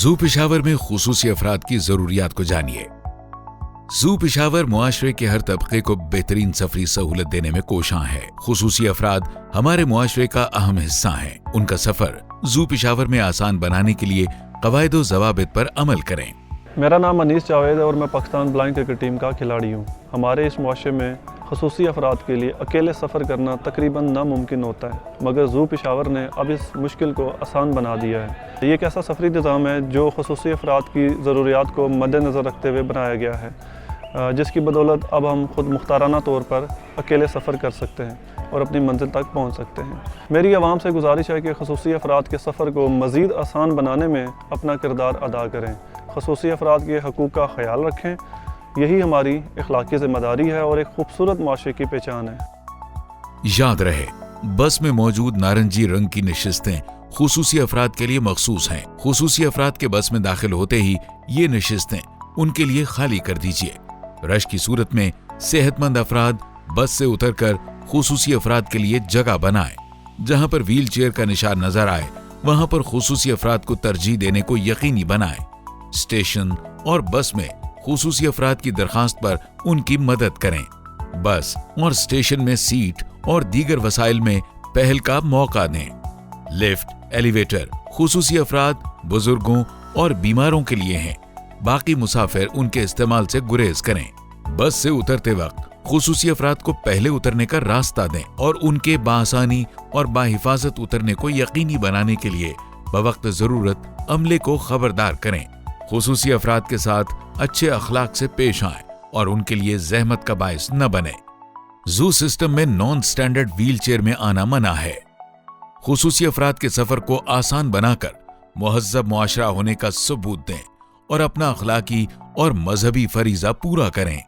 Zoo Peshawar में खुसूसी अफराद की जरूरियात को जानिए। ज़ू पेशावर मुआशरे के हर तबके को बेहतरीन सफरी सहूलत देने में कोशां है। खुसूसी अफराद हमारे मुआशरे का अहम हिस्सा हैं। उनका सफर ज़ू पेशावर में आसान बनाने के लिए कवायद ज़वाबित पर अमल करें। मेरा नाम अनीस जावेद है और मैं पाकिस्तान ब्लाइंड क्रिकेट टीम का खिलाड़ी हूँ। हमारे इस मुआशरे में खुसूसी अफराद के लिए अकेले सफ़र करना तकरीबन नामुमकिन होता है, मगर ज़ू पेशावर ने अब इस मुश्किल को आसान बना दिया है। ये एक ऐसा सफरी निज़ाम है जो खुसूसी अफराद की ज़रूरियात को मद्देनज़र रखते हुए बनाया गया है, जिसकी बदौलत अब हम खुद मुख्ताराना तौर पर अकेले सफ़र कर सकते हैं और अपनी मंजिल तक पहुँच सकते हैं। मेरी आवाम से गुजारिश है कि खुसूसी अफराद के सफ़र को मज़ीद आसान बनाने में अपना किरदार अदा करें, खुसूसी अफराद के हकूक़ का ख्याल रखें। यही हमारी इखलाकी ज़िम्मेदारी है और एक खूबसूरत माशरे की पहचान है। याद रहे, बस में मौजूद नारंगी रंग की नशिस्तें खुसूसी अफराद के लिए मखसूस हैं। खुसूसी अफराद के बस में दाखिल होते ही ये नशिस्तें उनके लिए खाली कर दीजिए। रश की सूरत में सेहतमंद अफराद बस से उतरकर खुसूसी अफराद के लिए जगह बनाएं। जहां पर व्हील चेयर का निशान नजर आए वहां पर खुसूसी अफराद को तरजीह देने को यकीनी बनाएं। स्टेशन और बस में खुसूसी अफराद की दरखास्त पर उनकी मदद करें। बस और स्टेशन में सीट और दीगर वसाइल में पहल का मौका दें। लिफ्ट, एलिवेटर खुसूसी अफराद, बुजुर्गों और बीमारों के लिए हैं। बाकी मुसाफिर उनके इस्तेमाल से गुरेज करें। बस से उतरते वक्त खुसूसी अफराद को पहले उतरने का रास्ता दें और उनके बासानी और बाहिफाजत उतरने को यकीनी बनाने के लिए बवक्त जरूरत अमले को खबरदार करें। खुसूसी अफराद के साथ अच्छे अखलाक से पेश आएं और उनके लिए जहमत का बायस न बने। ज़ू सिस्टम में नॉन स्टैंडर्ड व्हील चेयर में आना मना है। खुसूसी अफराद के सफर को आसान बनाकर मुहज़्ज़ब मुआशरा होने का सबूत दें और अपना अखलाकी और मजहबी फरीज़ा पूरा करें।